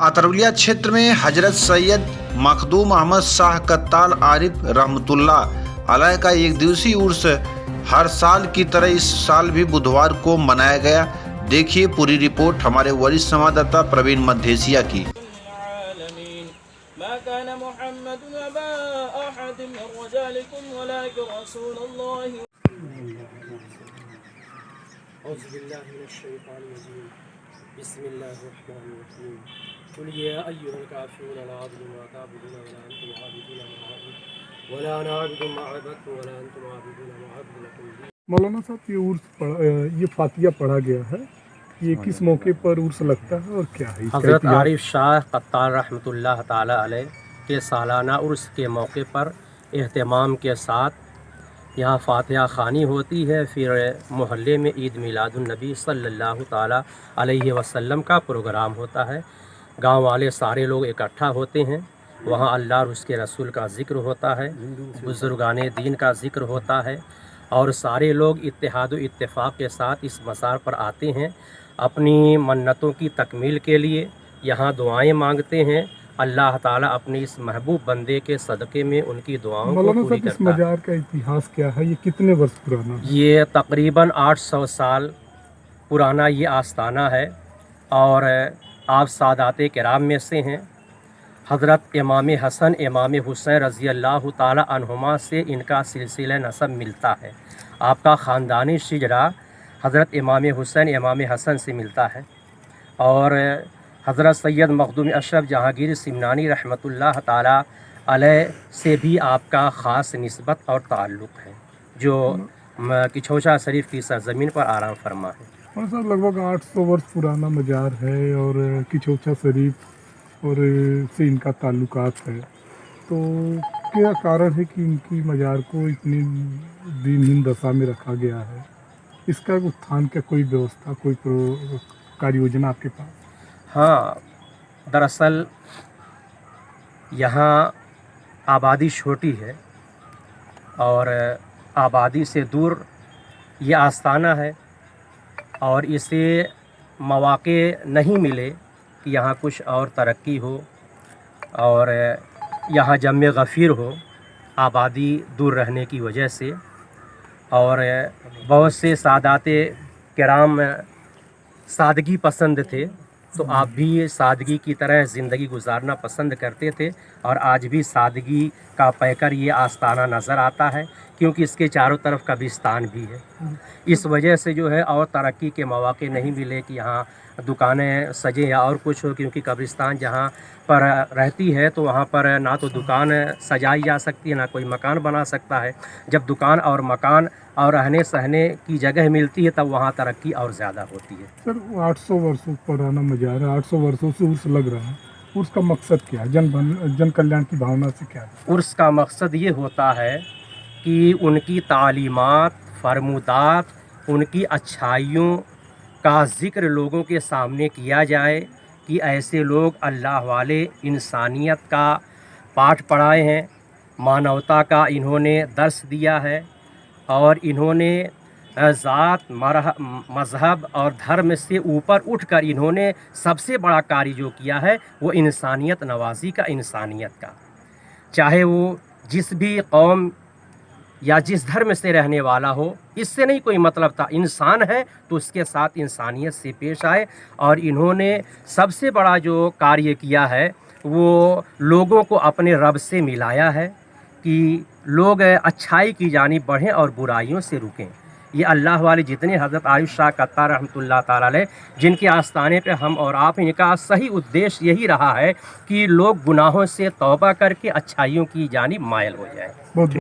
अतरौलिया क्षेत्र में हजरत सैयद मखदूम अहमद शाह कत्ताल आरिफ रहमतुल्लाह अलैह का एक दिवसीय उर्स हर साल की तरह इस साल भी बुधवार को मनाया गया। देखिए पूरी रिपोर्ट हमारे वरिष्ठ संवाददाता प्रवीण मद्धेसिया की। मौलाना साहब ये फातिया पढ़ा गया है, ये किस मौके पर उर्स लगता है और क्या है? हज़रत आरिफ शाह कत्ताल रहमतुल्लाह ताला अलैह के सालाना उर्स के मौके पर एहतमाम के साथ यहाँ फातिहा ख़ानी होती है। फिर मोहल्ले में ईद मिलादुन्नबी सल्लल्लाहु ताला अलैहि वसल्लम का प्रोग्राम होता है। गांव वाले सारे लोग इकट्ठा होते हैं, वहाँ अल्लाह और उसके रसूल का ज़िक्र होता है, बुज़ुर्गाने दीन का ज़िक्र होता है और सारे लोग इत्तेहाद व इत्तेफाक के साथ इस मज़ार पर आते हैं अपनी मन्नतों की तकमील के लिए। यहाँ दुआएं मांगते हैं, अल्लाह ताला अपने इस महबूब बंदे के सदक़े में उनकी दुआओं को पूरी करता है। इस मज़ार का इतिहास क्या है? ये कितने वर्ष पुराना है? ये तकरीबन 800 साल पुराना ये आस्ताना है और आप सादाते किराम में से हैं। हज़रत इमाम हसन इमाम हुसैन रज़ी अल्लाह ताला अन्हुमा से इनका सिलसिला नसब मिलता है। आपका ख़ानदानी शिजरा हज़रत इमाम हुसैन इमाम हसन से मिलता है और हज़रत सैयद मखदूम अशरफ जहांगीर सिमनानी रहमतुल्लाह ताला अलैह से भी आपका ख़ास निस्बत और ताल्लुक़ है, जो किछोचा शरीफ की सरज़मीन पर आराम फरमा है। और सर लगभग 800 वर्ष पुराना मज़ार है और किछोचा शरीफ और से इनका ताल्लुकात है, तो क्या कारण है कि इनकी मज़ार को इतनी दिनहीन दशा में रखा गया है? इसका उत्थान का कोई व्यवस्था, कोई कार्य योजना आपके पास? हाँ, दरअसल यहाँ आबादी छोटी है और आबादी से दूर ये आस्ताना है और इसे मौक़े नहीं मिले कि यहाँ कुछ और तरक्की हो और यहाँ जम्मे गफ़ीर हो, आबादी दूर रहने की वजह से। और बहुत से सादाते किराम सादगी पसंद थे, तो आप भी सादगी की तरह ज़िंदगी गुजारना पसंद करते थे और आज भी सादगी का पैकर ये आस्ताना नज़र आता है, क्योंकि इसके चारों तरफ कब्रिस्तान भी है। इस वजह से जो है और तरक्की के मौक़े नहीं मिले कि यहाँ दुकानें सजें या और कुछ हो, क्योंकि कब्रिस्तान जहाँ पर रहती है तो वहाँ पर ना तो दुकान सजाई जा सकती है, ना कोई मकान बना सकता है। जब दुकान और मकान और रहने सहने की जगह मिलती है तब वहाँ तरक्की और ज़्यादा होती है। सर 800 वर्षों पुराना मज़ार है, 800 वर्षों से उर्स लग रहा है, उर्स का मकसद क्या है? जन कल्याण की भावना से क्या है? उर्स का मकसद ये होता है कि उनकी तालीमात, फरमुदात, उनकी अच्छाइयों का ज़िक्र लोगों के सामने किया जाए कि ऐसे लोग अल्लाह वाले इंसानियत का पाठ पढ़ाए हैं, मानवता का इन्होंने दर्स दिया है और इन्होंने ज़ात, मज़हब और धर्म से ऊपर उठकर इन्होंने सबसे बड़ा कार्य जो किया है वो इंसानियत नवाजी का, इंसानियत का। चाहे वो जिस भी कौम या जिस धर्म से रहने वाला हो, इससे नहीं कोई मतलब था। इंसान है तो उसके साथ इंसानियत से पेश आए और इन्होंने सबसे बड़ा जो कार्य किया है वो लोगों को अपने रब से मिलाया है कि लोग अच्छाई की जानिब बढ़ें और बुराइयों से रुकें। ये अल्लाह वाले जितने हज़रत आरिफ शाह कत्ताल रहमतुल्लाह ताला अलैह जिनके आस्थाने पे हम और आप, इनका सही उद्देश्य यही रहा है कि लोग गुनाहों से तौबा करके अच्छाइयों की जानिब मायल हो जाएं।